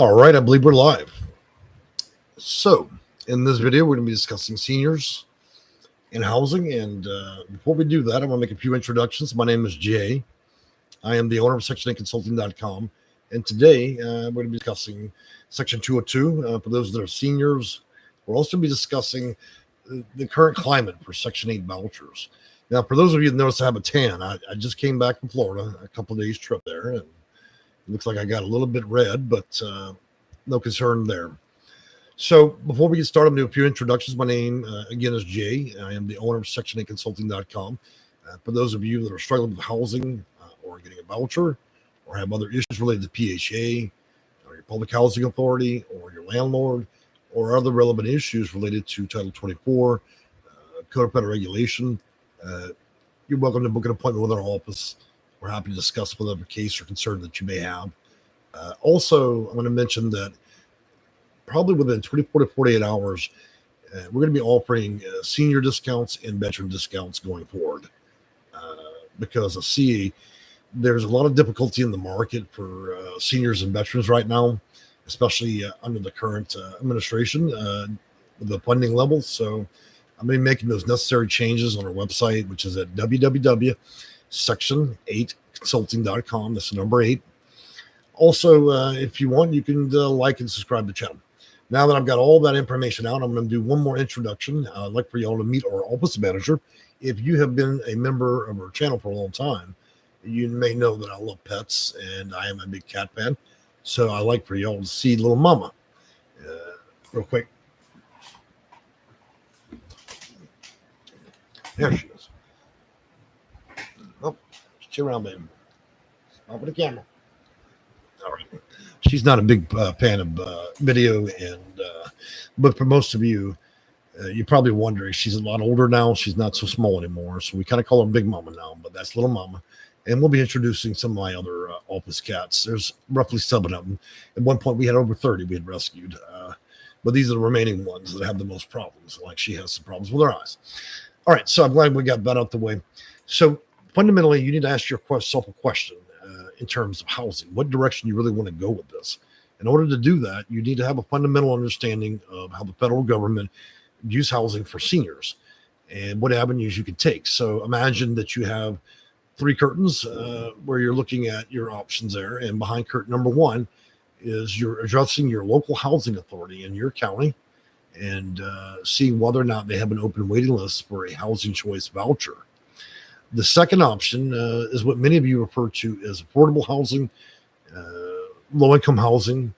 All right, I believe we're live. So, in this video, we're going to be discussing seniors and housing. And before we do that, I'm going to make a few introductions. My name is Jay. I am the owner of Section8Consulting.com. And today, we're going to be discussing Section 202 for those that are seniors. We're also going to be discussing the current climate for Section 8 vouchers. Now, for those of you that notice I have a tan, I just came back from Florida, a couple of days trip there, and it looks like I got a little bit red, but no concern there. So before we get started, I'm going to do a few introductions. My name, again, is Jay. I am the owner of Section8Consulting.com. For those of you that are struggling with housing or getting a voucher or have other issues related to PHA or your public housing authority or your landlord or other relevant issues related to Title 24, Code of Federal Regulation, you're welcome to book an appointment with our office. We're happy to discuss whatever case or concern that you may have. Also, I'm going to mention that probably within 24 to 48 hours, we're going to be offering senior discounts and veteran discounts going forward. Because I see there's a lot of difficulty in the market for seniors and veterans right now, especially under the current administration with the funding levels. So I'm going to be making those necessary changes on our website, which is at www.section8consulting.com. That's the number 8. Also, if you want, you can like and subscribe to the channel. Now that I've got all that information out, I'm going to do one more introduction. I'd like for y'all to meet our office manager. If you have been a member of our channel for a long time, you may know that I love pets and I am a big cat fan. So I like for y'all to see little mama real quick. There she is. Oh, chill around, baby. Stop with the camera. All right. She's not a big fan of video, but for most of you, you're probably wondering, she's a lot older now. She's not so small anymore. So we kind of call her Big Mama now, but that's Little Mama. And we'll be introducing some of my other office cats. There's roughly 7 of them. At one point, we had over 30 we had rescued. But these are the remaining ones that have the most problems. Like she has some problems with her eyes. All right. So I'm glad we got that out the way. So fundamentally, you need to ask yourself a question in terms of housing. What direction you really want to go with this? In order to do that, you need to have a fundamental understanding of how the federal government views housing for seniors and what avenues you could take. So imagine that you have 3 curtains where you're looking at your options there. And behind curtain number 1 is you're addressing your local housing authority in your county and seeing whether or not they have an open waiting list for a Housing Choice Voucher. The second option is what many of you refer to as affordable housing, low-income housing,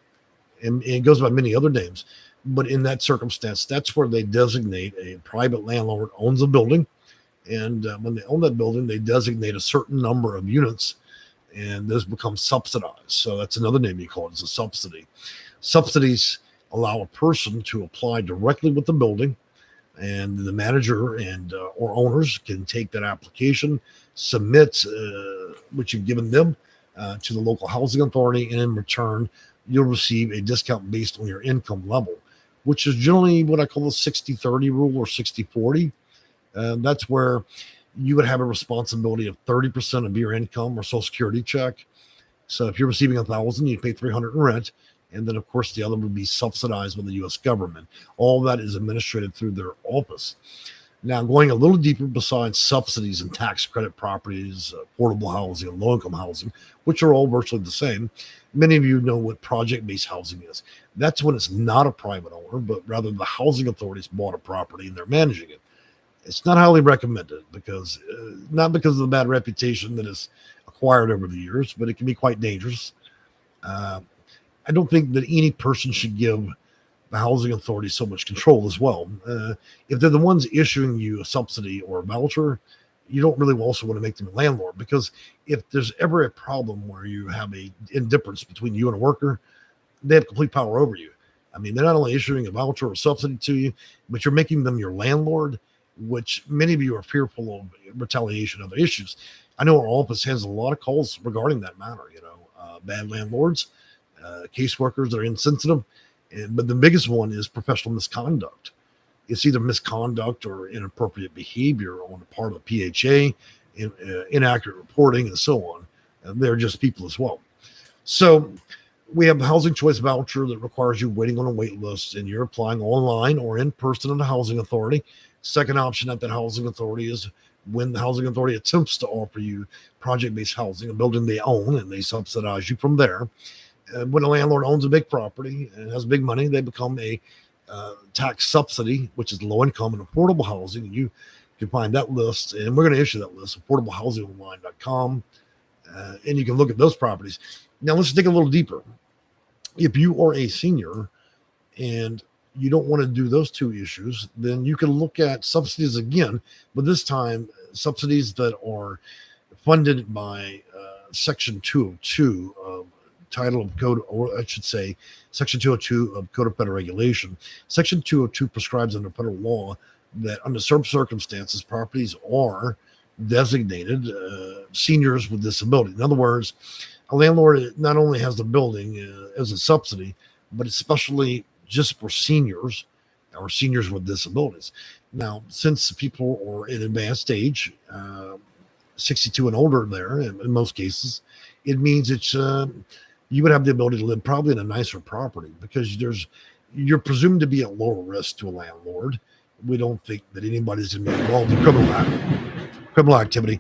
and it goes by many other names. But in that circumstance, that's where they designate a private landlord owns a building. And when they own that building, they designate a certain number of units, and those become subsidized. So that's another name you call it, it's a subsidy. Subsidies allow a person to apply directly with the building, and the manager and or owners can take that application, submit what you've given them to the local housing authority, and in return, you'll receive a discount based on your income level, which is generally what I call the 60-30 rule or 60-40. That's where you would have a responsibility of 30% of your income or Social Security check. So if you're receiving $1,000, you pay $300 in rent. And then, of course, the other would be subsidized by the U.S. government. All that is administrated through their office. Now, going a little deeper besides subsidies and tax credit properties, affordable housing, and low-income housing, which are all virtually the same, many of you know what project-based housing is. That's when it's not a private owner, but rather the housing authorities bought a property and they're managing it. It's not highly recommended because, not because of the bad reputation that is acquired over the years, but it can be quite dangerous. I don't think that any person should give the housing authority so much control as well. If they're the ones issuing you a subsidy or a voucher, you don't really also want to make them a landlord, because if there's ever a problem where you have a indifference between you and a worker, they have complete power over you. I mean, they're not only issuing a voucher or subsidy to you, but you're making them your landlord, which many of you are fearful of retaliation and other issues. I know our office has a lot of calls regarding that matter, bad landlords, caseworkers that are insensitive. But the biggest one is professional misconduct. It's either misconduct or inappropriate behavior on the part of the PHA, inaccurate reporting, and so on. They're just people as well. So We have the Housing Choice Voucher that requires you waiting on a wait list, and you're applying online or in person at the housing authority. Second option at that housing authority is when the housing authority attempts to offer you project-based housing, a building they own, and they subsidize you from there. When a landlord owns a big property and has big money, they become a tax subsidy, which is low income and affordable housing. You can find that list, and we're going to issue that list, affordablehousingonline.com, and you can look at those properties. Now, let's dig a little deeper. If you are a senior and you don't want to do those two issues, then you can look at subsidies again, but this time subsidies that are funded by Section 202 of Title of Code, or I should say Section 202 of Code of Federal Regulation. Section 202 prescribes under federal law that under certain circumstances, properties are designated seniors with disability. In other words, a landlord not only has the building as a subsidy, but especially just for seniors or seniors with disabilities. Now, since people are in advanced age, 62 and older there, in most cases, it means it's you would have the ability to live probably in a nicer property because you're presumed to be at lower risk to a landlord. We don't think that anybody's going to be involved in criminal activity.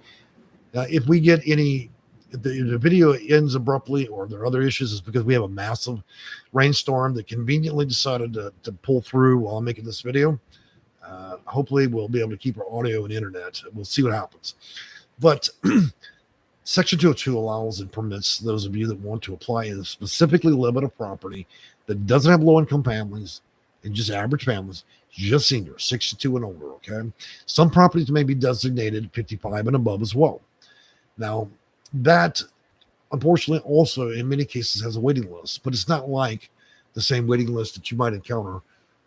If we get any, if the video ends abruptly or there are other issues, it's because we have a massive rainstorm that conveniently decided to pull through while I'm making this video. Hopefully we'll be able to keep our audio and internet. We'll see what happens. But Section 202 allows and permits those of you that want to apply and specifically live at a property that doesn't have low-income families and just average families, just seniors, 62 and older, okay? Some properties may be designated 55 and above as well. Now, that, unfortunately, also in many cases has a waiting list, but it's not like the same waiting list that you might encounter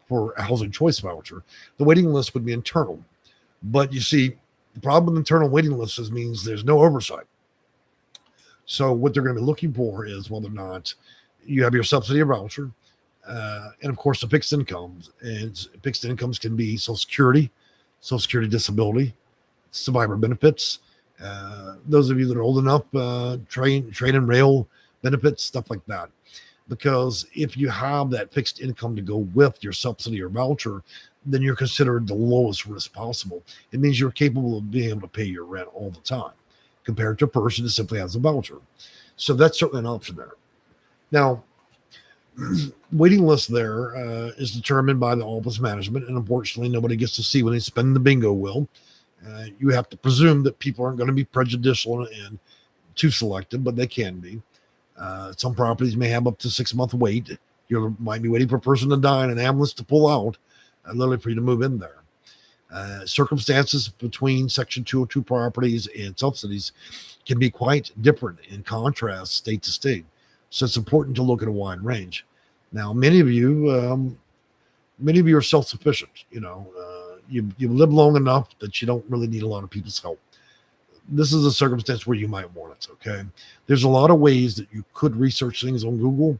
for a housing choice voucher. The waiting list would be internal. But you see, the problem with internal waiting lists means there's no oversight. So what they're going to be looking for is whether or not you have your subsidy or voucher, and of course the fixed incomes. And fixed incomes can be Social Security disability, survivor benefits. Those of you that are old enough, train and rail benefits, stuff like that. Because if you have that fixed income to go with your subsidy or voucher, then you're considered the lowest risk possible. It means you're capable of being able to pay your rent all the time, compared to a person that simply has a voucher. So that's certainly an option there. Now, waiting list there is determined by the office management, and unfortunately, nobody gets to see when they spin the bingo wheel. You have to presume that people aren't going to be prejudicial and too selective, but they can be. Some properties may have up to 6 month wait. You might be waiting for a person to die and an ambulance to pull out, literally for you to move in there. Circumstances between Section 202 properties and subsidies can be quite different in contrast state to state. So it's important to look at a wide range. Now, many of you are self-sufficient. You live long enough that you don't really need a lot of people's help. This is a circumstance where you might want it, okay? There's a lot of ways that you could research things on Google,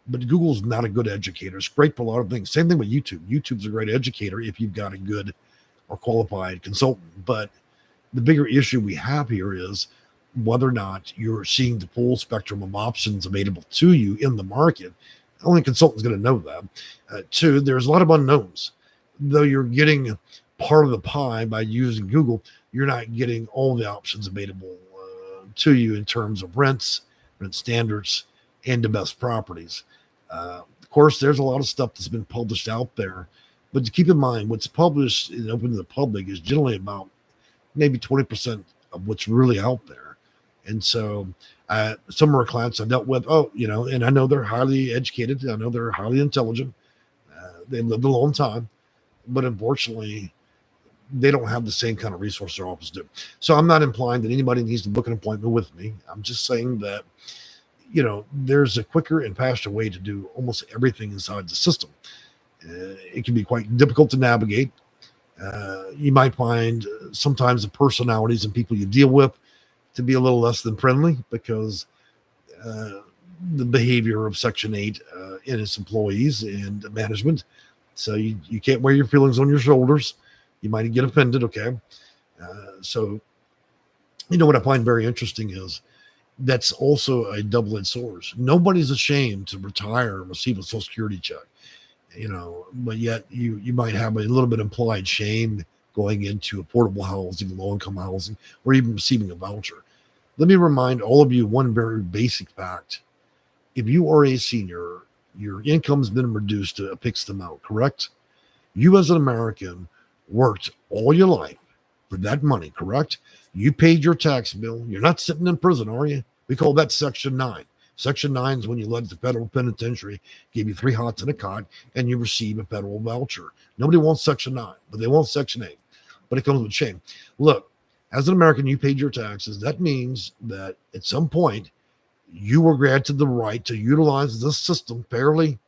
but Google's not a good educator. It's great for a lot of things. Same thing with YouTube. YouTube's a great educator if you've got a good or qualified consultant. But the bigger issue we have here is whether or not you're seeing the full spectrum of options available to you in the market. Only a consultant's going to know that. Two, there's a lot of unknowns. Though you're getting part of the pie by using Google, you're not getting all the options available to you in terms of rents, rent standards, and the best properties. Of course, there's a lot of stuff that's been published out there, but to keep in mind, what's published and open to the public is generally about maybe 20% of what's really out there. And so some of our clients I've dealt with, and I know they're highly educated. I know they're highly intelligent. They've lived a long time, but unfortunately, they don't have the same kind of resource their office do. So I'm not implying that anybody needs to book an appointment with me. I'm just saying that, there's a quicker and faster way to do almost everything inside the system. It can be quite difficult to navigate. You might find sometimes the personalities and people you deal with to be a little less than friendly because the behavior of Section 8 and its employees and management. So you can't wear your feelings on your shoulders. You might get offended, okay? So what I find very interesting is that's also a double-edged sword. Nobody's ashamed to retire and receive a Social Security check, but yet you might have a little bit implied shame going into affordable housing, low-income housing, or even receiving a voucher. Let me remind all of you one very basic fact. If you are a senior, your income's been reduced to a fixed amount, correct? You as an American worked all your life for that money, correct? You paid your tax bill. You're not sitting in prison, are you? We call that Section 9. Section 9 is when you led the federal penitentiary, gave you 3 hots and a cot, and you receive a federal voucher. Nobody wants Section 9, but they want Section 8. But it comes with shame. Look, as an American, you paid your taxes. That means that at some point, you were granted the right to utilize this system fairly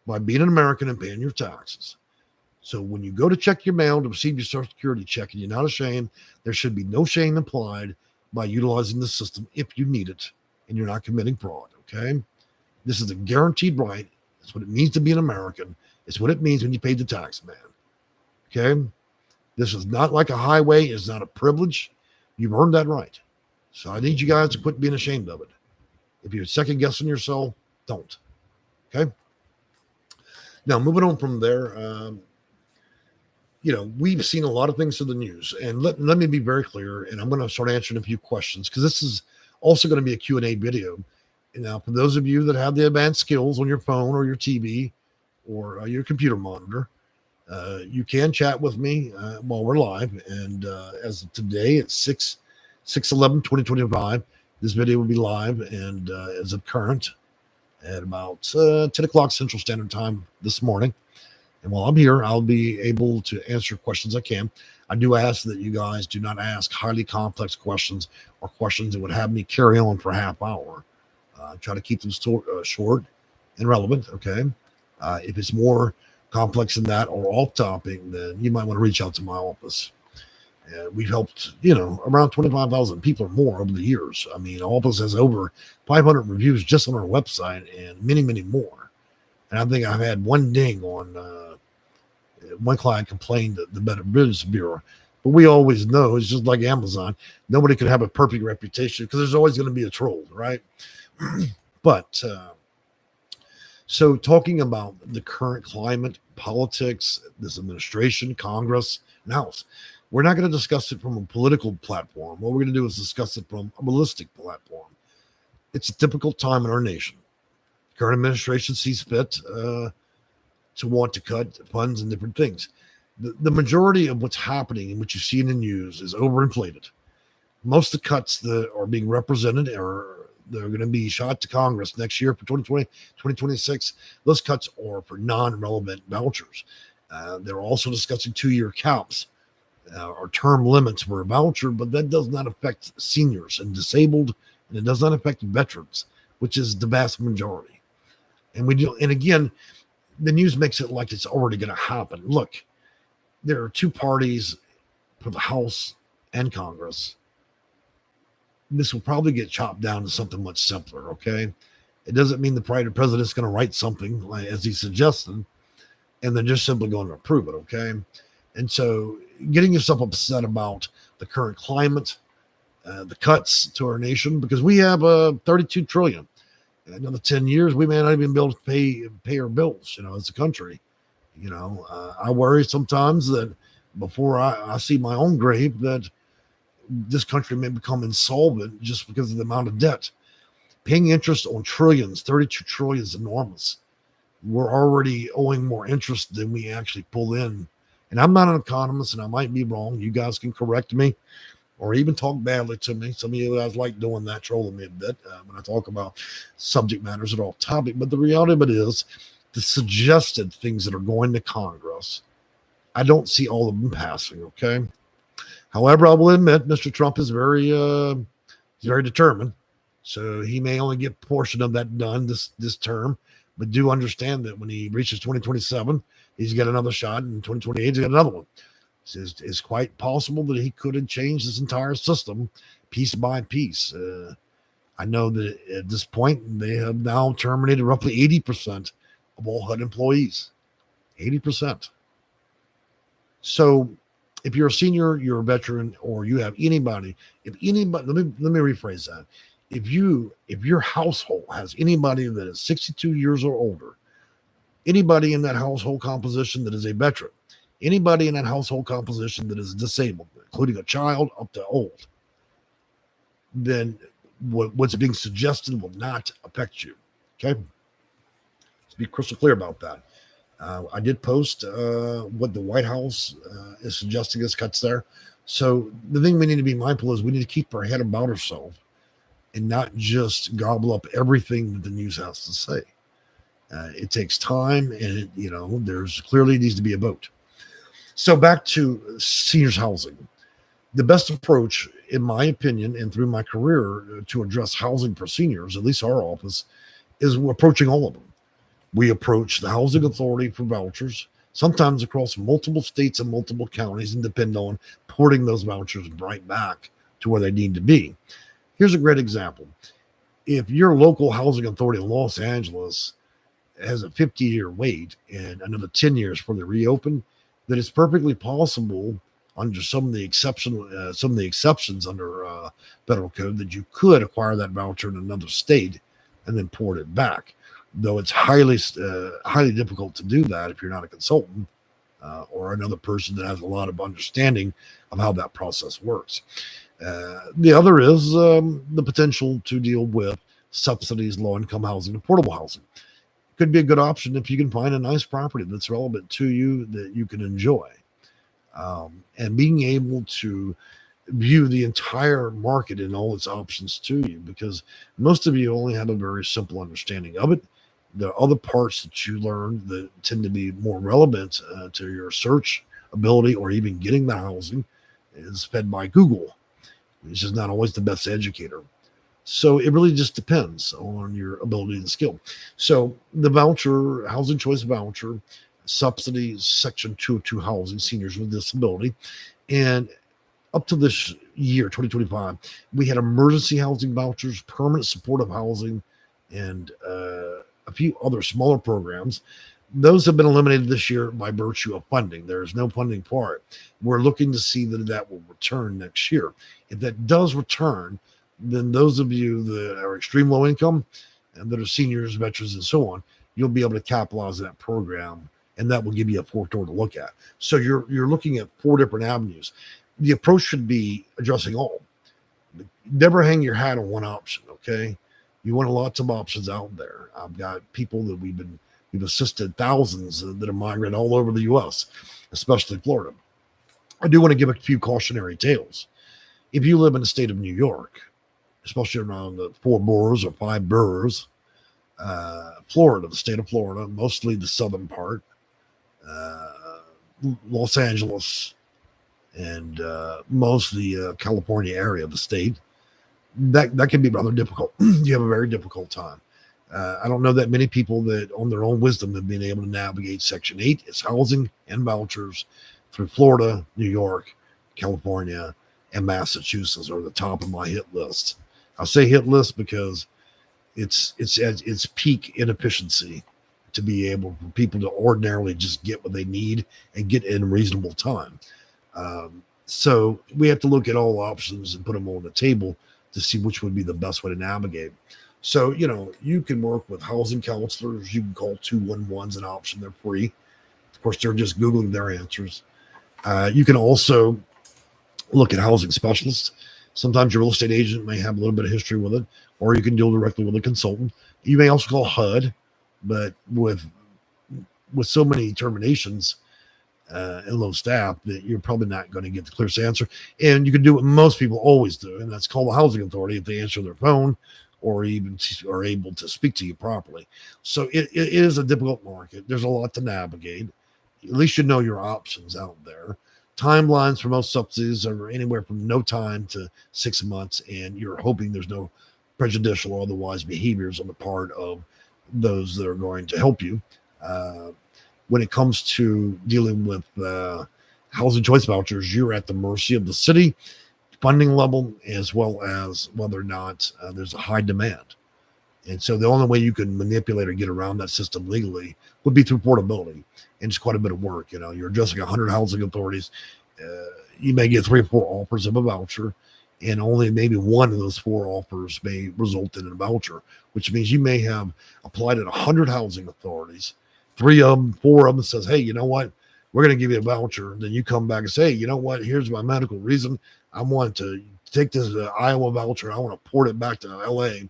by being an American and paying your taxes. So when you go to check your mail to receive your Social Security check and you're not ashamed, there should be no shame implied by utilizing the system if you need it and you're not committing fraud, okay? This is a guaranteed right. That's what it means to be an American. It's what it means when you pay the tax man, okay? This is not like a highway. It's not a privilege. You've earned that right. So I need you guys to quit being ashamed of it. If you're second guessing yourself, don't, okay? Now, moving on from there, we've seen a lot of things in the news, and let me be very clear, and I'm going to start answering a few questions because this is also going to be a Q&A video. And now, for those of you that have the advanced skills on your phone or your TV or your computer monitor, you can chat with me while we're live. And as of today, it's 6/11/2025. This video will be live, and as of current, at about 10 o'clock Central Standard Time this morning. And while I'm here, I'll be able to answer questions I can. I do ask that you guys do not ask highly complex questions or questions that would have me carry on for a half hour. Try to keep them short and relevant, okay? If it's more complex than that or off topic, then you might want to reach out to my office. We've helped, around 25,000 people or more over the years. I mean, our office has over 500 reviews just on our website and many, many more. And I think I've had one ding on one client complained that the Better Business Bureau. But we always know it's just like Amazon. Nobody can have a perfect reputation because there's always going to be a troll, right? But so talking about the current climate, politics, this administration, Congress, and House, we're not going to discuss it from a political platform. What we're going to do is discuss it from a realistic platform. It's a difficult time in our nation. The current administration sees fit to want to cut funds and different things. The majority of what's happening and what you see in the news is overinflated. Most of the cuts that are being represented they're going to be shot to Congress next year for 2020, 2026. Those cuts are for non-relevant vouchers. They're also discussing 2-year caps or term limits for a voucher, but that does not affect seniors and disabled, and it does not affect veterans, which is the vast majority. And again, the news makes it like it's already going to happen. Look, there are 2 parties for the House and Congress. This will probably get chopped down to something much simpler, okay? It doesn't mean the president's going to write something like, as he suggested, and they're just simply going to approve it, okay? And so getting yourself upset about the current climate, the cuts to our nation, because we have $32 trillion. In another 10 years, we may not even be able to pay our bills, as a country. I worry sometimes that before I see my own grave, that this country may become insolvent just because of the amount of debt. Paying interest on trillions, 32 trillion is enormous. We're already owing more interest than we actually pull in. And I'm not an economist, and I might be wrong. You guys can correct me or even talk badly to me. Some of you guys like doing that, trolling me a bit when I talk about subject matters that are off topic. But the reality of it is the suggested things that are going to Congress, I don't see all of them passing, okay? However, I will admit Mr. Trump is very determined. So he may only get a portion of that done this term, but do understand that when he reaches 2027, he's got another shot, and 2028, he's got another one. It's quite possible that he could have changed this entire system piece by piece. I know that at this point, they have now terminated roughly 80% of all HUD employees. 80%. So if you're a senior, you're a veteran, or you have anybody, let me rephrase that. if your household has anybody that is 62 years or older, anybody in that household composition that is a veteran, anybody in that household composition that is disabled, including a child up to old, then what's being suggested will not affect you. Okay, let's be crystal clear about that. I did post what the White House is suggesting as cuts there. So the thing we need to be mindful is we need to keep our head about ourselves and not just gobble up everything that the news has to say. It takes time, and there's clearly needs to be a vote. So back to seniors housing. The best approach, in my opinion, and through my career to address housing for seniors, at least our office, is approaching all of them. We approach the housing authority for vouchers, sometimes across multiple states and multiple counties, and depend on porting those vouchers right back to where they need to be. Here's a great example. If your local housing authority in Los Angeles has a 50-year wait and another 10 years before they reopen, then it's perfectly possible under some of the exceptions under federal code that you could acquire that voucher in another state and then port it back. Though it's highly difficult to do that if you're not a consultant or another person that has a lot of understanding of how that process works. The other is the potential to deal with subsidies, low-income housing, and portable housing. Could be a good option if you can find a nice property that's relevant to you that you can enjoy. And being able to view the entire market and all its options to you, because most of you only have a very simple understanding of it. There are other parts that you learn that tend to be more relevant to your search ability or even getting the housing is fed by Google, which is not always the best educator. So it really just depends on your ability and skill. So the voucher, Housing Choice Voucher, subsidies, Section 202 housing, seniors with disability. And up to this year, 2025, we had emergency housing vouchers, permanent supportive housing, and a few other smaller programs. Those have been eliminated this year by virtue of funding. There is no funding for it. We're looking to see that will return next year. If that does return, then those of you that are extreme low income and that are seniors, veterans, and so on, you'll be able to capitalize that program, and that will give you a fourth door to look at. So you're looking at 4 different avenues. The approach should be addressing all. Never hang your hat on one option, okay? You want lots of options out there. I've got people that we've assisted thousands that are migrating all over the U.S., especially Florida. I do want to give a few cautionary tales. If you live in the state of New York, especially around the 4 boroughs or 5 boroughs, Florida, the state of Florida, mostly the southern part, Los Angeles, and most of the California area of the state, that can be rather difficult. You have a very difficult time. I don't know that many people that on their own wisdom have been able to navigate Section 8. It's housing and vouchers through Florida, New York, California, and Massachusetts are the top of my hit list. I say hit list because it's at its peak inefficiency to be able for people to ordinarily just get what they need and get in reasonable time. So we have to look at all options and put them on the table to see which would be the best way to navigate. So, you can work with housing counselors. You can call 211's an option. They're free. Of course, they're just Googling their answers. You can also look at housing specialists. Sometimes your real estate agent may have a little bit of history with it, or you can deal directly with a consultant. You may also call HUD, but with so many terminations and low staff that you're probably not going to get the clearest answer. And you can do what most people always do, and that's call the housing authority if they answer their phone or even are able to speak to you properly. So it is a difficult market. There's a lot to navigate. At least you know your options out there. Timelines for most subsidies are anywhere from no time to 6 months, and you're hoping there's no prejudicial or otherwise behaviors on the part of those that are going to help you. When it comes to dealing with housing choice vouchers, you're at the mercy of the city funding level, as well as whether or not there's a high demand. And so the only way you can manipulate or get around that system legally would be through portability. And it's quite a bit of work. You're addressing 100 housing authorities. You may get 3 or 4 offers of a voucher. and only maybe one of those 4 offers may result in a voucher, which means you may have applied at 100 housing authorities. 3 of them, 4 of them says, hey, you know what? We're going to give you a voucher. And then you come back and say, hey, you know what? Here's my medical reason. I want to take this Iowa voucher. I want to port it back to LA.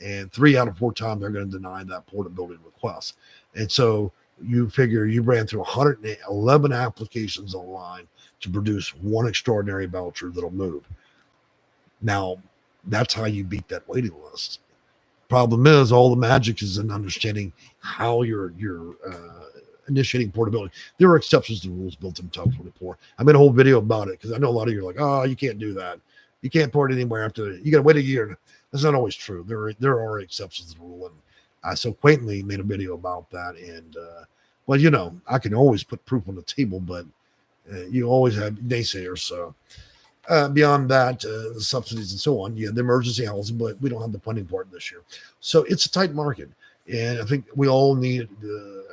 And 3 out of 4 times they're going to deny that portability request. And so you figure you ran through 111 applications online to produce one extraordinary voucher that'll move. Now, that's how you beat that waiting list. Problem is, all the magic is in understanding how you're initiating portability. There are exceptions to rules built in Title 24. I made a whole video about it because I know a lot of you are like, oh, you can't do that. You can't port anywhere after. You got to wait a year. That's not always true. There are exceptions to the rule, and I so quaintly made a video about that. And well, you know, I can always put proof on the table, but you always have naysayers. So beyond that, the subsidies and so on, yeah, the emergency housing, but we don't have the funding part this year. So it's a tight market. And I think we all need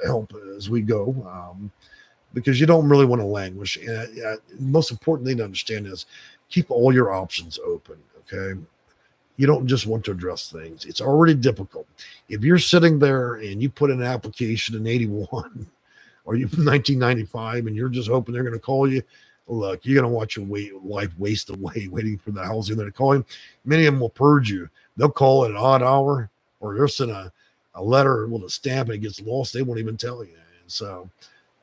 help as we go because you don't really want to languish. And the most important thing to understand is keep all your options open, okay? You don't just want to address things. It's already difficult. If you're sitting there and you put in an application in 81 or you put 1995 and you're just hoping they're going to call you, look, you're going to watch your life waste away waiting for the housing they're calling. Many of them will purge you. They'll call at an odd hour or they'll send a letter with a stamp and it gets lost. They won't even tell you. And so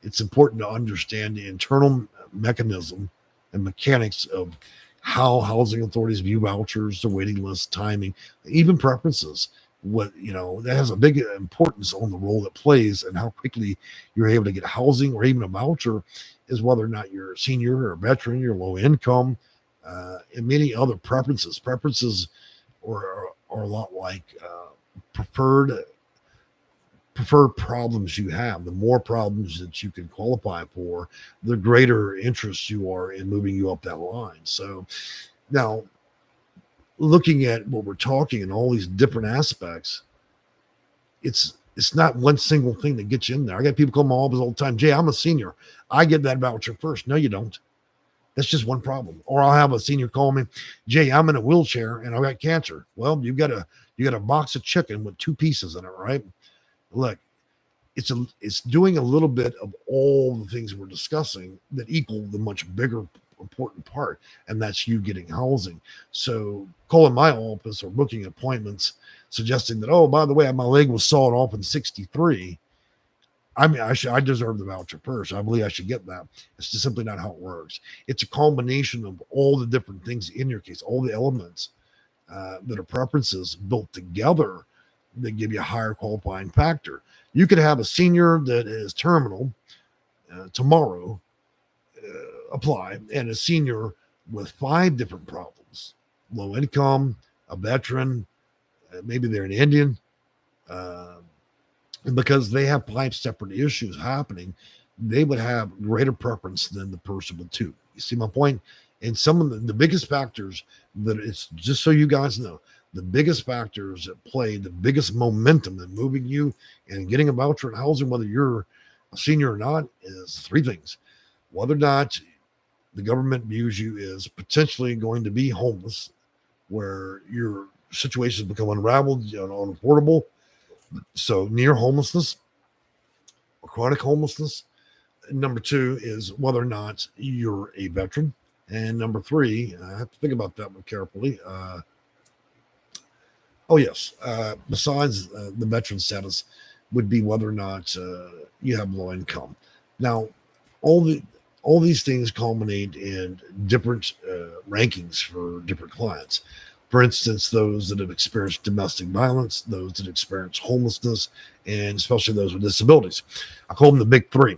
it's important to understand the internal mechanism and mechanics of how housing authorities view vouchers, the waiting list, timing, even preferences. What, you know, that has a big importance on the role it plays and how quickly you're able to get housing or even a voucher is whether or not you're a senior or a veteran, you're low income, and many other preferences. Preferences are a lot like preferred problems you have. The more problems that you can qualify for, the greater interest you are in moving you up that line. So now, looking at what we're talking and all these different aspects, it's not one single thing that gets you in there. I got people call my office all the time. Jay, I'm a senior. I get that voucher first. No, you don't. That's just one problem. Or I'll have a senior call me, Jay, I'm in a wheelchair and I got cancer. Well, you got a box of chicken with 2 pieces in it, right? Look, it's doing a little bit of all the things we're discussing that equal the much bigger important part, and that's you getting housing. So calling my office or booking appointments suggesting that, oh, by the way, my leg was sawed off in 63. I mean, I deserve the voucher first. I believe I should get that. It's just simply not how it works. It's a combination of all the different things in your case, all the elements that are preferences built together that give you a higher qualifying factor. You could have a senior that is terminal tomorrow apply, and a senior with 5 different problems: low income, a veteran, maybe they're an Indian, and because they have 5 separate issues happening, they would have greater preference than the person with 2. You see my point? And some of the biggest factors that it's just so you guys know, the biggest factors that play the biggest momentum in moving you and getting a voucher in housing, whether you're a senior or not, is 3 things. Whether or not the government views you as potentially going to be homeless, where your situation has become unraveled, unaffordable, so near homelessness or chronic homelessness. Number 2 is whether or not you're a veteran. And number 3, I have to think about that one carefully. Besides the veteran status would be whether or not you have low income. Now, all these things culminate in different rankings for different clients. For instance, those that have experienced domestic violence, those that experience homelessness, and especially those with disabilities. I call them the big 3.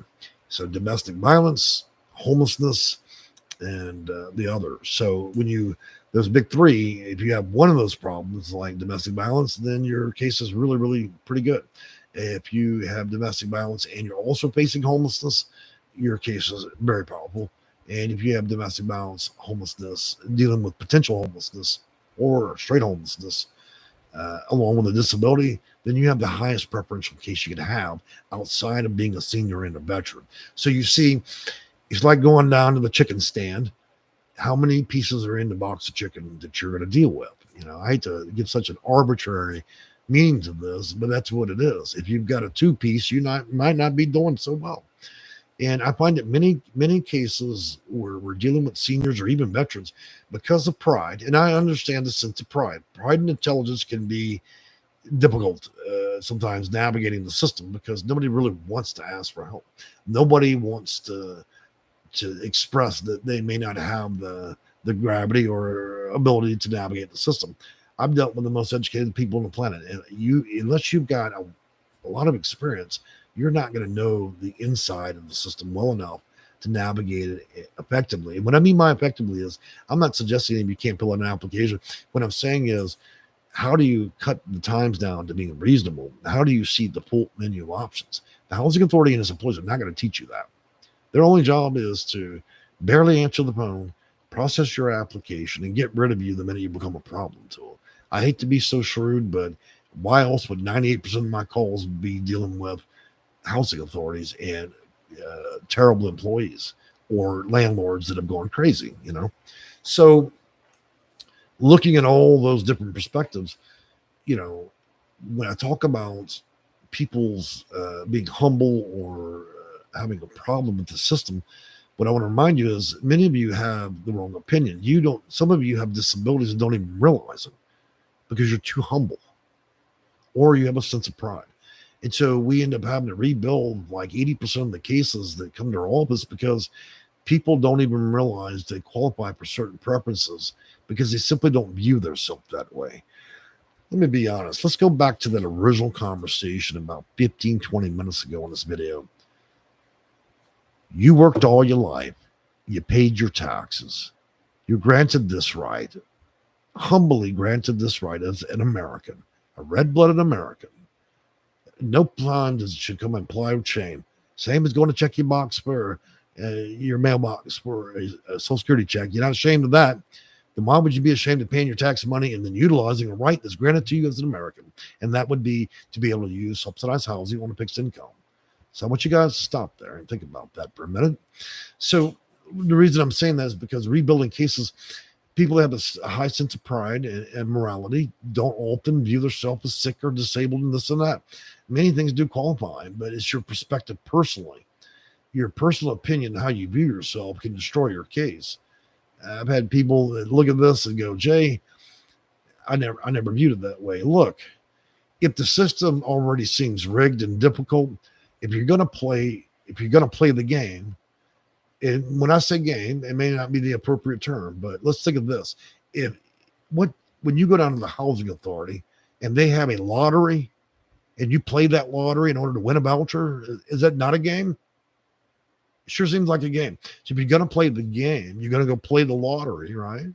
So domestic violence, homelessness, and the other. So when those big 3, if you have one of those problems like domestic violence, then your case is really, really pretty good. If you have domestic violence and you're also facing homelessness, your case is very powerful. And if you have domestic violence, homelessness, dealing with potential homelessness or straight homelessness, along with a disability, then you have the highest preferential case you could have outside of being a senior and a veteran. So you see, it's like going down to the chicken stand how many pieces are in the box of chicken that you're going to deal with. I hate to give such an arbitrary meaning to this, but that's what it is. If you've got a two-piece, might not be doing so well. And I find that many cases where we're dealing with seniors or even veterans because of pride, and I understand the sense of pride. Pride and intelligence can be difficult sometimes navigating the system because nobody really wants to ask for help. Nobody wants to express that they may not have the gravity or ability to navigate the system. I've dealt with the most educated people on the planet, and unless you've got a lot of experience, you're not going to know the inside of the system well enough to navigate it effectively. And what I mean by effectively is I'm not suggesting you can't fill out an application. What I'm saying is, how do you cut the times down to being reasonable? How do you see the full menu of options? The housing authority and its employees are not going to teach you that. Their only job is to barely answer the phone, process your application, and get rid of you the minute you become a problem tool. I hate to be so shrewd, but why else would 98% of my calls be dealing with housing authorities and terrible employees or landlords that have gone crazy, So looking at all those different perspectives, when I talk about people's being humble or having a problem with the system, what I want to remind you is many of you have the wrong opinion. Some of you have disabilities and don't even realize it because you're too humble or you have a sense of pride. And so we end up having to rebuild like 80% of the cases that come to our office because people don't even realize they qualify for certain preferences because they simply don't view themselves that way. Let me be honest. Let's go back to that original conversation about 15, 20 minutes ago in this video. You worked all your life. You paid your taxes. You're granted this right, humbly granted this right as an American, a red-blooded American. No time should come and apply with shame. Same as going to check your box for your mailbox for a Social Security check. You're not ashamed of that. Then why would you be ashamed of paying your tax money and then utilizing a right that's granted to you as an American? And that would be to be able to use subsidized housing on a fixed income. So I want you guys to stop there and think about that for a minute. So the reason I'm saying that is because rebuilding cases, people that have a high sense of pride and morality don't often view themselves as sick or disabled and this and that. Many things do qualify, but it's your perspective personally. Your personal opinion, how you view yourself, can destroy your case. I've had people that look at this and go, Jay, I never viewed it that way. Look, if the system already seems rigged and difficult, if you're going to play the game, and when I say game, it may not be the appropriate term, but let's think of this. When you go down to the housing authority and they have a lottery and you play that lottery in order to win a voucher, is that not a game? It sure seems like a game. So if you're going to play the game, you're going to go play the lottery, right?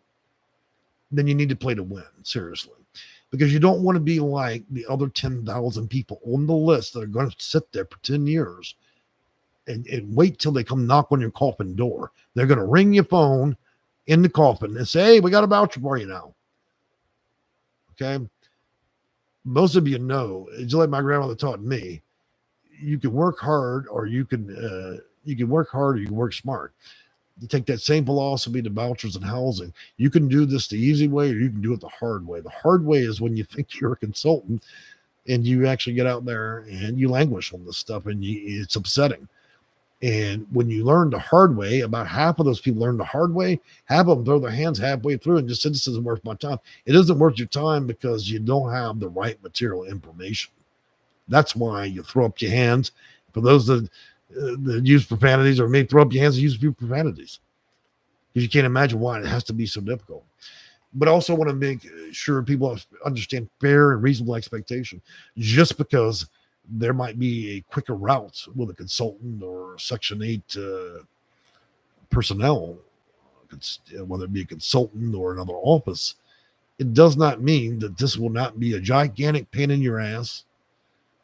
Then you need to play to win, seriously. Because you don't want to be like the other 10,000 people on the list that are going to sit there for 10 years and wait till they come knock on your coffin door. They're going to ring your phone in the coffin and say, hey, we got a voucher for you now. Okay? Most of you know, just like my grandmother taught me, you can work hard or you can work hard or you can work smart. You take that same philosophy to vouchers and housing. You can do this the easy way or you can do it the hard way. The hard way is when you think you're a consultant and you actually get out there and you languish on this stuff and it's upsetting. And when you learn the hard way, about half of those people learn the hard way, half of them throw their hands halfway through and just say, this isn't worth my time. It isn't worth your time because you don't have the right material information. That's why you throw up your hands. For those that use profanities or may throw up your hands and use a few profanities, because you can't imagine why it has to be so difficult. But I also want to make sure people understand fair and reasonable expectation. Just because there might be a quicker route with a consultant or Section 8 personnel, whether it be a consultant or another office, it does not mean that this will not be a gigantic pain in your ass.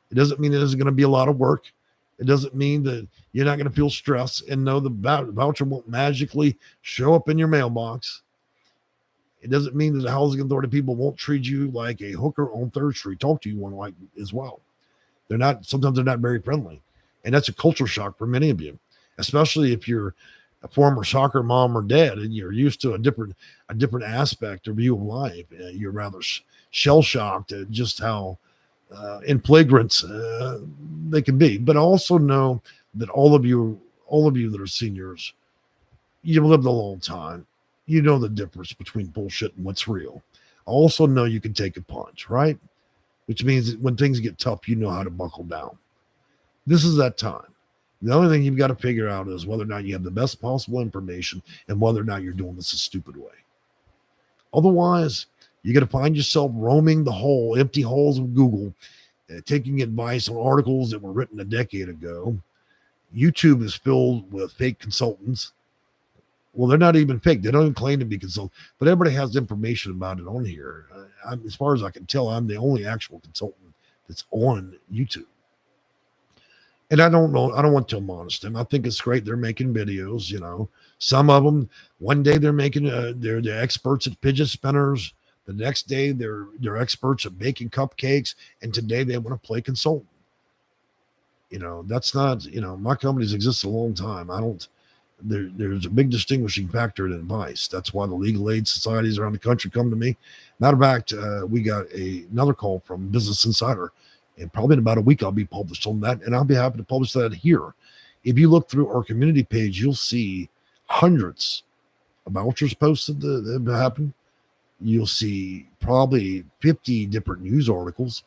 It doesn't mean it isn't going to be a lot of work. It doesn't mean that you're not going to feel stress and know the voucher won't magically show up in your mailbox. It doesn't mean that the housing authority people won't treat you like a hooker on 3rd Street, talk to you one like as well. Sometimes they're not very friendly. And that's a culture shock for many of you, especially if you're a former soccer mom or dad, and you're used to a different aspect or view of life. You're rather shell shocked at just how in flagrant they can be. But I also know that all of you that are seniors, you've lived a long time. You know the difference between bullshit and what's real. I also know you can take a punch, right? Which means that when things get tough, you know how to buckle down. This is that time. The only thing you've got to figure out is whether or not you have the best possible information and whether or not you're doing this a stupid way. Otherwise, you're going to find yourself roaming the empty halls of Google, taking advice on articles that were written a decade ago. YouTube is filled with fake consultants. Well, they're not even fake. They don't even claim to be consultants, but everybody has information about it on here. As far as I can tell, I'm the only actual consultant that's on YouTube. And I don't know. I don't want to admonish them. I think it's great. They're making videos, some of them, one day they're making, they're experts at fidget spinners. The next day they're experts at baking cupcakes. And today they want to play consultant. That's not, my company's existed a long time. There's a big distinguishing factor in advice. That's why the legal aid societies around the country come to me. Matter of fact, we got another call from Business Insider, and probably in about a week I'll be published on that, and I'll be happy to publish that here. If you look through our community page, you'll see hundreds of vouchers posted that have happened. You'll see probably 50 different news articles.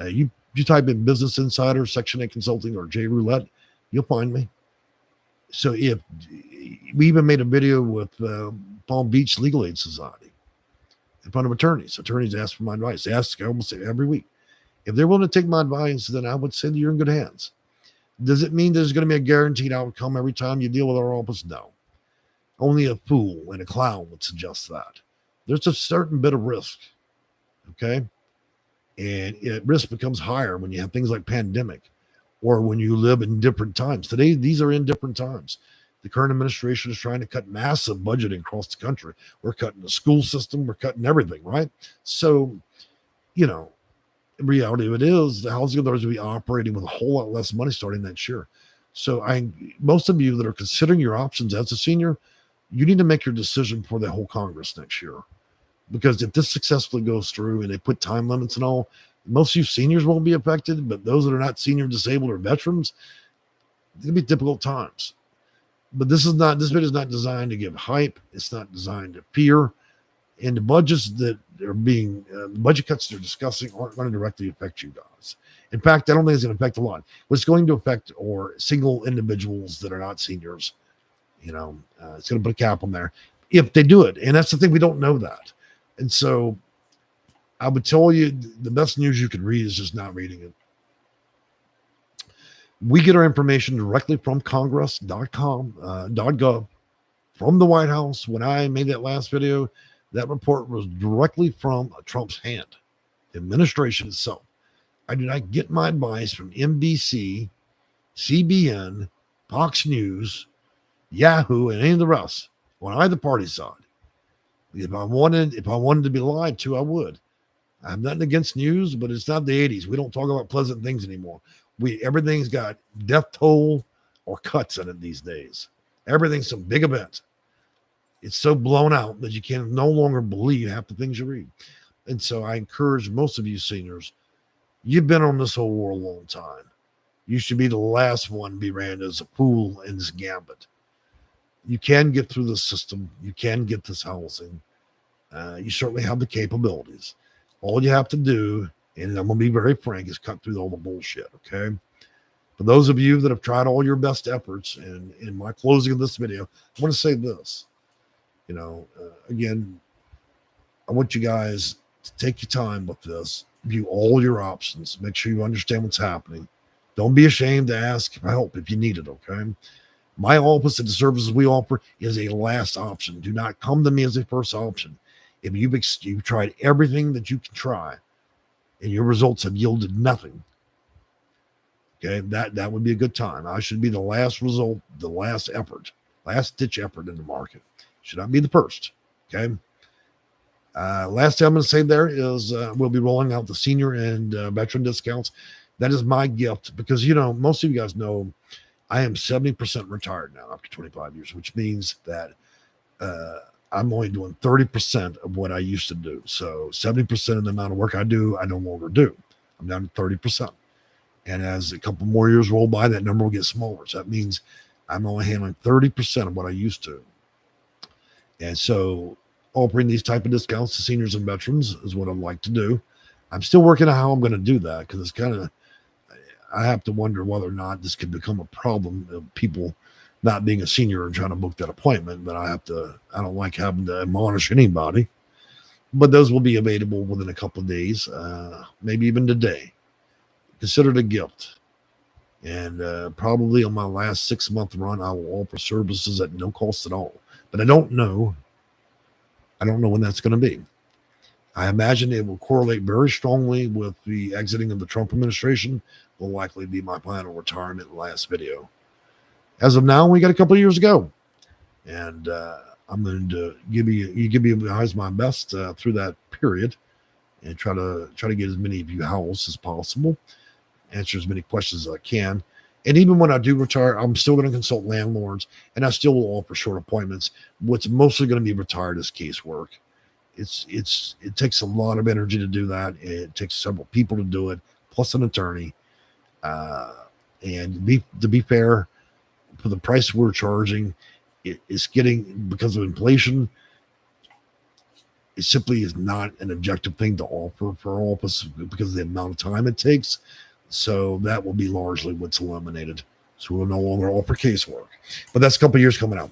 You type in Business Insider, Section 8 Consulting, or J Roulette, you'll find me. So if we even made a video with Palm Beach Legal Aid Society in front of attorneys ask for my advice. They ask almost every week. If they're willing to take my advice, then I would say that you're in good hands. Does it mean there's going to be a guaranteed outcome every time you deal with our office? No. Only a fool and a clown would suggest that. There's a certain bit of risk, okay? And risk becomes higher when you have things like pandemic or when you live in different times. Today, these are in different times. The current administration is trying to cut massive budgeting across the country. We're cutting the school system. We're cutting everything, right? So, the reality of it is the housing authorities will be operating with a whole lot less money starting next year. So most of you that are considering your options as a senior, you need to make your decision for the whole Congress next year. Because if this successfully goes through and they put time limits and all, most of you seniors won't be affected, but those that are not senior, disabled, or veterans, it's going to be difficult times. But this video is not designed to give hype. It's not designed to fear. And the budgets that are being, the budget cuts they're discussing aren't going to directly affect you guys. In fact, I don't think it's going to affect a lot. What's going to affect are single individuals that are not seniors. It's going to put a cap on there if they do it. And that's the thing, we don't know that. And so I would tell you the best news you can read is just not reading it. We get our information directly from congress.gov, from the White House. When I made that last video, that report was directly from Trump's hand, the administration itself. I do not get my advice from NBC, CBN, Fox News, Yahoo, and any of the rest on either party side. If I wanted to be lied to, I would. I have nothing against news, but it's not the 80s. We don't talk about pleasant things anymore. Everything's got death toll or cuts in it these days. Everything's some big event. It's so blown out that you can no longer believe half the things you read. And so I encourage most of you seniors, you've been on this whole war a long time. You should be the last one to be ran as a fool in this gambit. You can get through the system. You can get this housing. You certainly have the capabilities. All you have to do, and I'm going to be very frank, is cut through all the bullshit, okay? For those of you that have tried all your best efforts, and in my closing of this video, I want to say this. Again, I want you guys to take your time with this, view all your options, make sure you understand what's happening. Don't be ashamed to ask for help if you need it, okay? My office and the services we offer is a last option. Do not come to me as a first option. If you've tried everything that you can try and your results have yielded nothing, okay, that would be a good time. I should be the last result, the last effort, last ditch effort in the market. Should not be the first, okay? Last thing I'm going to say there is we'll be rolling out the senior and veteran discounts. That is my gift because, most of you guys know I am 70% retired now after 25 years, which means that I'm only doing 30% of what I used to do. So 70% of the amount of work I do, I no longer do. I'm down to 30%. And as a couple more years roll by, that number will get smaller. So that means I'm only handling 30% of what I used to. And so offering these type of discounts to seniors and veterans is what I'd like to do. I'm still working on how I'm going to do that, because it's kind of, I have to wonder whether or not this could become a problem of people not being a senior and trying to book that appointment. But I don't like having to admonish anybody. But those will be available within a couple of days, maybe even today. Consider it a gift. And probably on my last 6-month run, I will offer services at no cost at all. But I don't know when that's going to be. I imagine it will correlate very strongly with the exiting of the Trump administration. Will likely be my final retirement last video. As of now, we got a couple of years to go. And I'm going to give you guys my best through that period, and try to get as many of you housed as possible, answer as many questions as I can. And even when I do retire, I'm still going to consult landlords, and I still will offer short appointments. What's mostly going to be retired is casework. It takes a lot of energy to do that. It takes several people to do it, plus an attorney. And to be fair, for the price we're charging, it's getting, because of inflation, it simply is not an objective thing to offer for all of us because of the amount of time it takes. So that will be largely what's eliminated. So we'll no longer offer casework. But that's a couple of years coming out.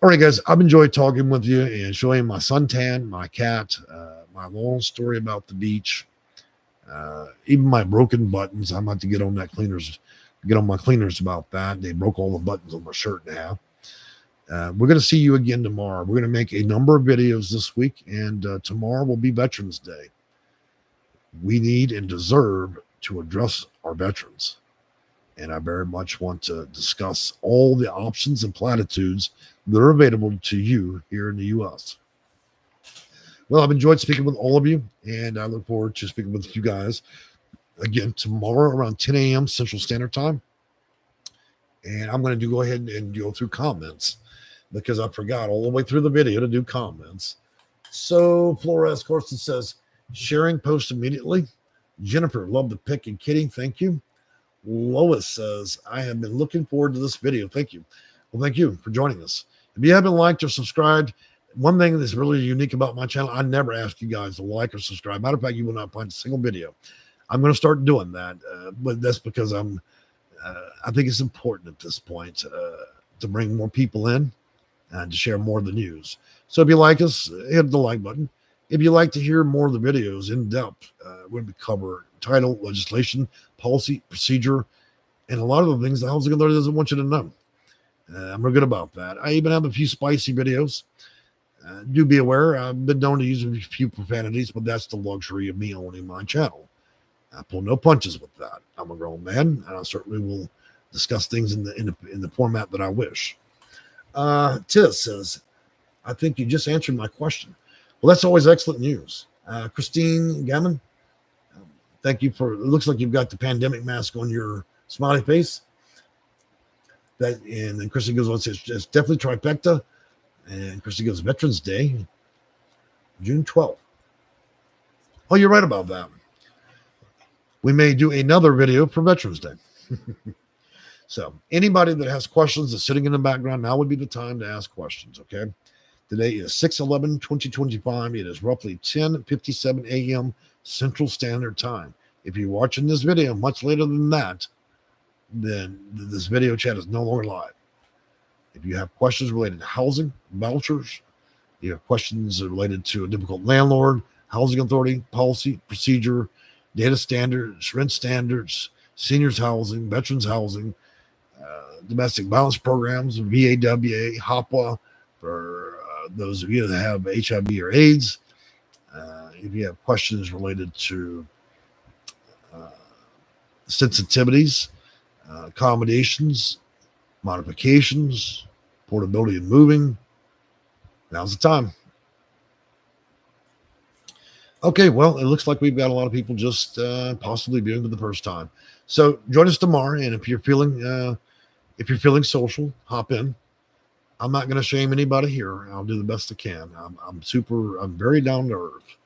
All right, guys, I've enjoyed talking with you and showing my suntan, my cat, my long story about the beach, even my broken buttons. I'm about to get on my cleaners about that. They broke all the buttons on my shirt in half. We're going to see you again tomorrow. We're going to make a number of videos this week, and tomorrow will be Veterans Day. We need and deserve to address our veterans. And I very much want to discuss all the options and platitudes that are available to you here in the U.S. Well, I've enjoyed speaking with all of you, and I look forward to speaking with you guys again tomorrow around 10 a.m. Central Standard Time. And I'm going to go ahead and go through comments, because I forgot all the way through the video to do comments. So Flores Corson says, sharing post immediately. Jennifer, love the pic and kidding. Thank you. Lois says, I have been looking forward to this video. Thank you. Well, thank you for joining us. If you haven't liked or subscribed, one thing that's really unique about my channel, I never ask you guys to like or subscribe. Matter of fact, you will not find a single video. I'm going to start doing that, but that's because I think it's important at this point to bring more people in and to share more of the news. So if you like us, hit the like button. If you like to hear more of the videos in depth, when we cover title, legislation, policy, procedure, and a lot of the things the housing authority doesn't want you to know. I'm real good about that. I even have a few spicy videos. Do be aware, I've been known to use a few profanities, but that's the luxury of me owning my channel. I pull no punches with that. I'm a grown man, and I certainly will discuss things in the format that I wish. Tiz says, I think you just answered my question. Well, that's always excellent news. Christine Gammon, thank you for, it looks like you've got the pandemic mask on your smiley face. And then Christy goes on and says, it's definitely trifecta. And Christy goes, Veterans Day, June 12th. Oh, you're right about that. We may do another video for Veterans Day. So anybody that has questions that's sitting in the background, now would be the time to ask questions, okay? Today is 6/11/2025. It is roughly 10:57 a.m. Central Standard Time. If you're watching this video much later than that, then this video chat is no longer live. If you have questions related to housing, vouchers, you have questions related to a difficult landlord, housing authority, policy, procedure, data standards, rent standards, seniors housing, veterans housing, domestic violence programs, VAWA, HOPWA, for those of you that have HIV or AIDS. If you have questions related to sensitivities, accommodations, modifications, portability and moving, now's the time. Okay, well, it looks like we've got a lot of people just possibly viewing for the first time. So join us tomorrow, and if you're feeling If you're feeling social, hop in. I'm not going to shame anybody here. I'll do the best I can. I'm very down to earth.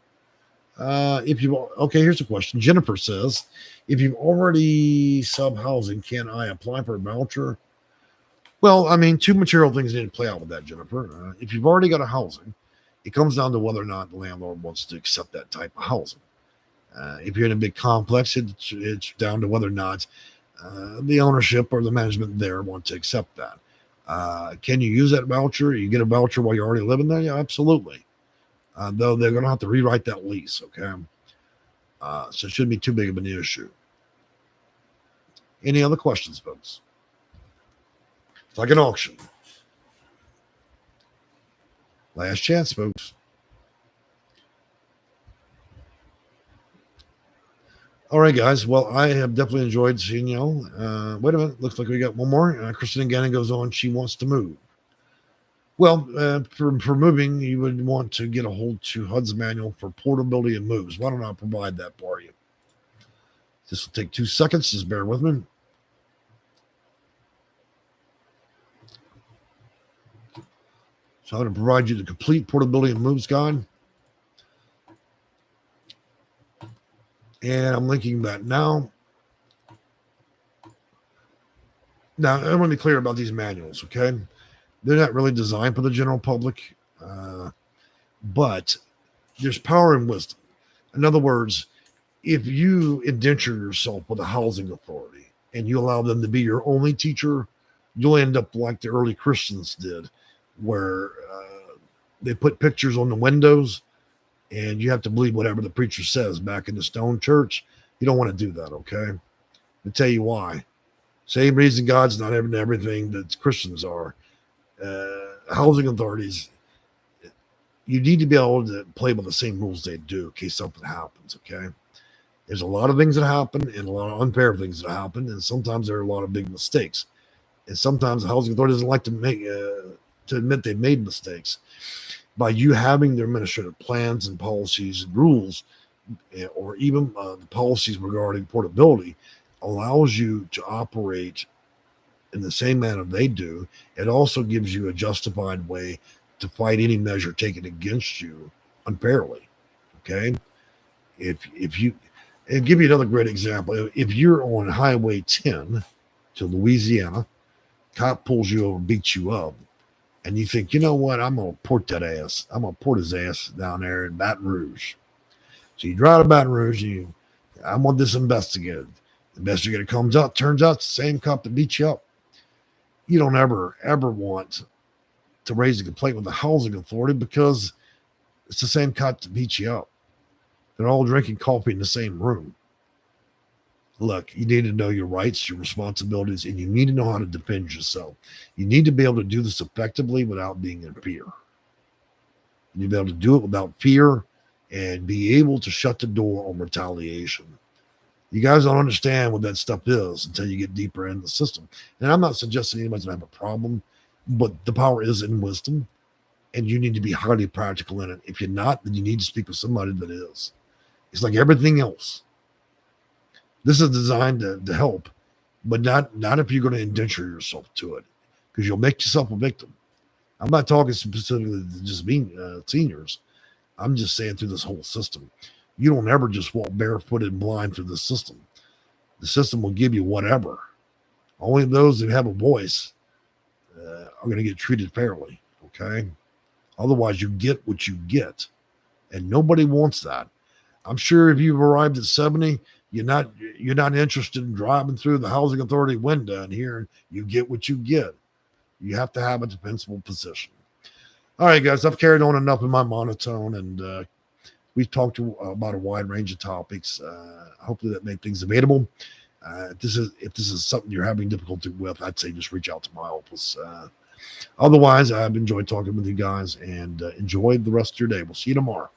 Okay, here's a question. Jennifer says, if you've already sub housing, can I apply for a voucher? Well, I mean, two material things need to play out with that, Jennifer. If you've already got a housing, it comes down to whether or not the landlord wants to accept that type of housing. If you're in a big complex, it's down to whether or not the ownership or the management there want to accept that. Can you use that voucher? You get a voucher while you're already living there? Yeah, absolutely. Though they're going to have to rewrite that lease, okay? So it shouldn't be too big of an issue. Any other questions, folks? It's like an auction. Last chance, folks. All right, guys. Well, I have definitely enjoyed seeing y'all. Wait a minute. Looks like we got one more. Kristen Gannon goes on. She wants to move. Well, for moving, you would want to get a hold to HUD's manual for portability and moves. Why don't I provide that for you? This will take 2 seconds. Just bear with me. So I'm going to provide you the complete portability and moves guide. And I'm linking that now. Now, I want to be clear about these manuals, okay? They're not really designed for the general public, but there's power in wisdom. In other words, if you indenture yourself with a housing authority and you allow them to be your only teacher, you'll end up like the early Christians did, where they put pictures on the windows and you have to believe whatever the preacher says back in the stone church. You don't want to do that, okay? I'll tell you why. Same reason God's not everything that Christians are. Housing authorities, you need to be able to play by the same rules they do in case something happens, okay? There's a lot of things that happen and a lot of unfair things that happen, and sometimes there are a lot of big mistakes. And sometimes the housing authority doesn't like to admit they've made mistakes. By you having their administrative plans and policies and rules, or even the policies regarding portability, allows you to operate in the same manner they do. It also gives you a justified way to fight any measure taken against you unfairly. Okay, if you, and give you another great example. If you're on Highway 10 to Louisiana, cop pulls you over, beats you up, and you think, you know what, I'm gonna port that ass. I'm gonna port his ass down there in Baton Rouge. So you drive to Baton Rouge, and I want this investigated. The investigator turns out it's the same cop that beat you up. You don't ever want to raise a complaint with the housing authority because it's the same cop that beat you up. They're all drinking coffee in the same room. Look, you need to know your rights, your responsibilities, and you need to know how to defend yourself. You need to be able to do this effectively without being in fear. You need to be able to do it without fear and be able to shut the door on retaliation. You guys don't understand what that stuff is until you get deeper in the system. And I'm not suggesting anybody's going to have a problem, but the power is in wisdom, and you need to be highly practical in it. If you're not, then you need to speak with somebody that is. It's like everything else. This is designed to help, but not if you're going to indenture yourself to it, because you'll make yourself a victim. I'm not talking specifically to just being seniors. I'm just saying through this whole system. You don't ever just walk barefooted and blind through the system. The system will give you whatever. Only those that have a voice are going to get treated fairly, okay? Otherwise, you get what you get, and nobody wants that. I'm sure if you've arrived at 70, you're not interested in driving through the housing authority window and hearing you get what you get. You have to have a defensible position. All right, guys, I've carried on enough in my monotone, and we've talked about a wide range of topics. Hopefully that made things available. If this is something you're having difficulty with, I'd say just reach out to my office. Otherwise, I've enjoyed talking with you guys, and enjoy the rest of your day. We'll see you tomorrow.